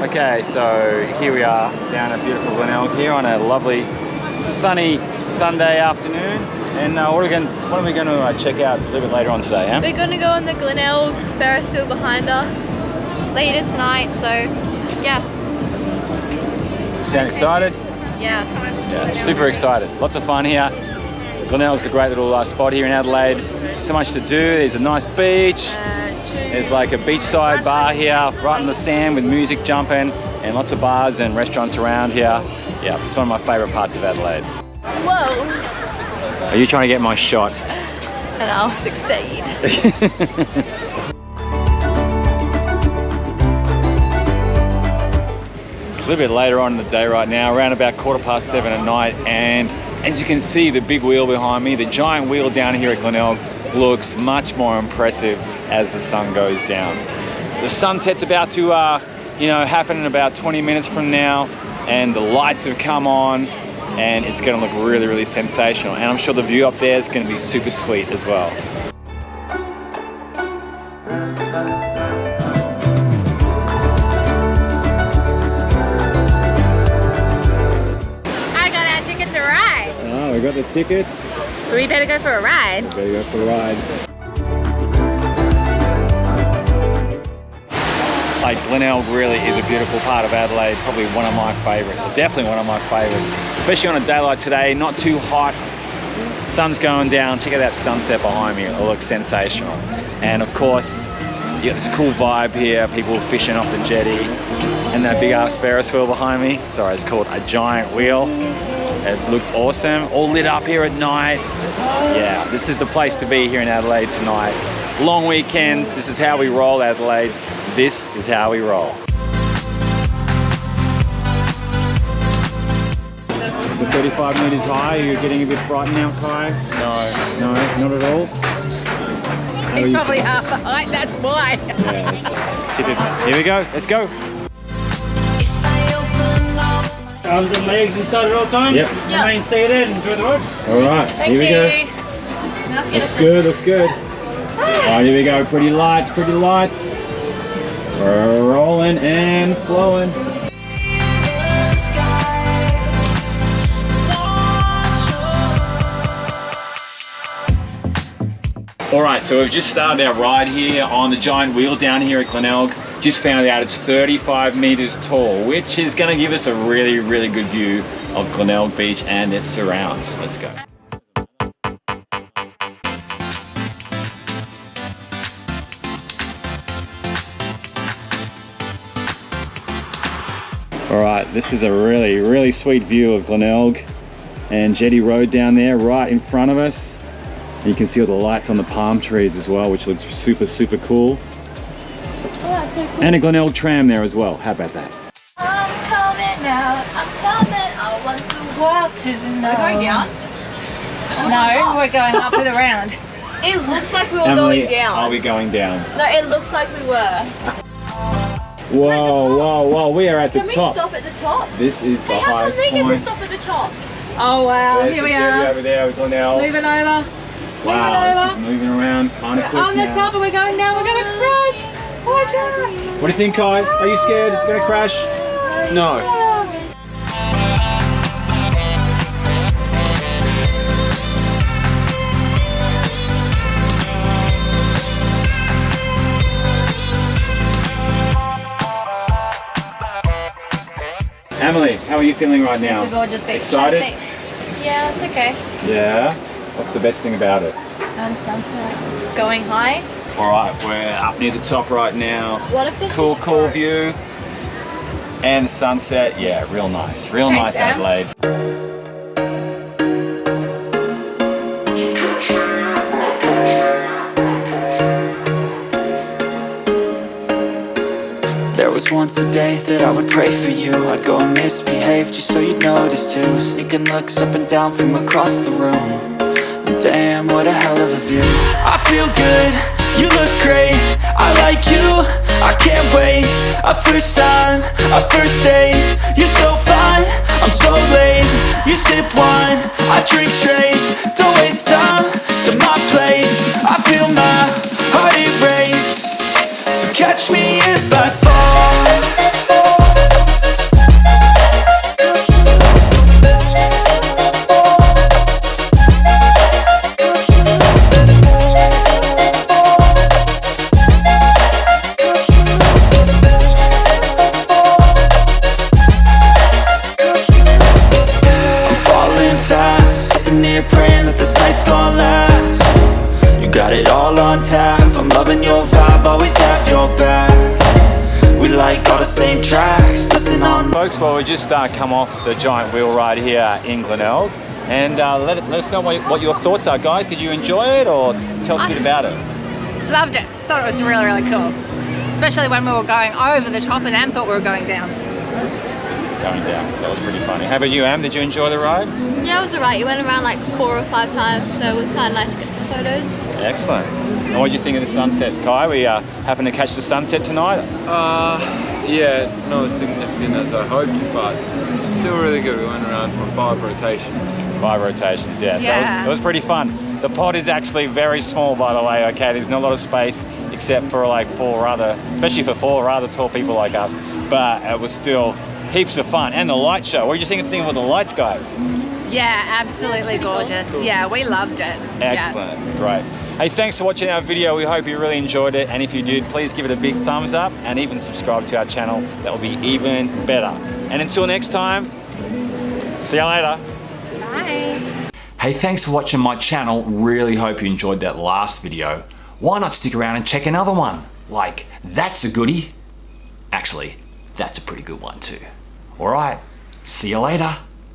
Okay, so here we are down at beautiful Glenelg here on a lovely sunny Sunday afternoon. And what are we going to check out a little bit later on today, huh? We're going to go on the Glenelg Ferris wheel behind us later tonight, so yeah. Sound excited? Yeah. Yeah, super excited. Lots of fun here. Glenelg's a great little spot here in Adelaide. So much to do. There's a nice beach. There's like a beachside bar here, right in the sand with music jumping, and lots of bars and restaurants around here. Yeah, it's one of my favourite parts of Adelaide. Whoa! Are you trying to get my shot? And I'll succeed. It's a little bit later on in the day right now, around about 7:15 at night, and as you can see, the big wheel behind me, the giant wheel down here at Glenelg, looks much more impressive as the sun goes down. The sunset's about to happen in about 20 minutes from now, and the lights have come on, and it's going to look really, really sensational. And I'm sure the view up there is going to be super sweet as well. I got our ticket to ride. Oh, we got the tickets. We better go for a ride. We better go for a ride. Like, Glenelg really is a beautiful part of Adelaide, probably one of my favourites, or definitely one of my favourites, especially on a day like today, not too hot, sun's going down. Check out that sunset behind me, it looks sensational. And of course, you got this cool vibe here, people fishing off the jetty, and that big ass Ferris wheel behind me. Sorry, it's called a giant wheel. It looks awesome, all lit up here at night. Yeah, this is the place to be here in Adelaide tonight. Long weekend, this is how we roll, Adelaide. This is how we roll. So 35 metres high, you're getting a bit frightened now, Kai? No. No, not at all? He's probably half the height, that's why. Yes. Here we go, let's go. Arms and legs inside at all times. Yep. Remain seated and enjoy the ride. All right, here we go. Looks good, looks good. All right, here we go, pretty lights, pretty lights. We're rolling and flowing. All right, so we've just started our ride here on the giant wheel down here at Glenelg. Just found out it's 35 meters tall, which is going to give us a really, really good view of Glenelg Beach and its surrounds. Let's go. All right, this is a really, really sweet view of Glenelg and Jetty Road down there right in front of us. And you can see all the lights on the palm trees as well, which looks super, super cool. Oh, that's so cool. And a Glenelg tram there as well. How about that? I'm coming out, I'm coming, I want the world to know. We're going down? No, we're going up and around. It looks like we were Emily, going down. are we going down? No, it looks like we were. Whoa, whoa, whoa, we are at the Can we top. stop at the top? This is the Hey, how come highest we get to point. stop at the top? Oh wow, There's here the we jetty are. over there with Glenelg. Moving over. Wow, this is over. moving around kind of quick On the now. top and we're going down, we're gonna crash. Watch out. What do you think, Kai? Are you scared? Gonna crash? No. Emily, how are you feeling right now? It's a gorgeous beach. Excited? Yeah, it's okay. Yeah? What's the best thing about it? The sunset's going high. Alright, we're up near the top right now. What if this Cool, is cool broke? view. And the sunset, yeah, real nice. Real Thanks, nice, Em. Adelaide. There was once a day that I would pray for you. I'd go and misbehave just so you'd notice too. Sneaking looks up and down from across the room. And damn, what a hell of a view. I feel good, you look great, I like you, I can't wait. A first time, a first date, you're so fine, I'm so late. You sip wine, I drink straight. Don't waste time to my place. I feel my heart erase. So catch me if I fall. on tap. I'm loving your vibe, always have your back. We like all the same tracks, listen on. Folks, well, we just come off the giant wheel ride here in Glenelg. And let us know what your thoughts are, guys. Did you enjoy it, or tell us a bit about it? Loved it. Thought it was really, really cool. Especially when we were going over the top and Am thought we were going down. Going down. That was pretty funny. How about you, Am? Did you enjoy the ride? Yeah, it was alright. You went around like 4 or 5 times, so it was kind of nice to get some photos. Excellent. And what did you think of the sunset, Kai? We happened to catch the sunset tonight? Yeah, not as significant as I hoped, but still really good. We went around for 5 rotations. 5 rotations, yeah. So it was pretty fun. The pod is actually very small, by the way, okay? There's not a lot of space except for like 4 other, especially for 4 rather tall people like us. But it was still heaps of fun. And the light show. What did you think of the lights, guys? Yeah, absolutely gorgeous. Yeah, we loved it. Excellent, great. Hey, thanks for watching our video. We hope you really enjoyed it. And if you did, please give it a big thumbs up and even subscribe to our channel. That will be even better. And until next time, see you later. Bye. Hey, thanks for watching my channel. Really hope you enjoyed that last video. Why not stick around and check another one? Like, that's a goodie. Actually, that's a pretty good one too. All right, see you later.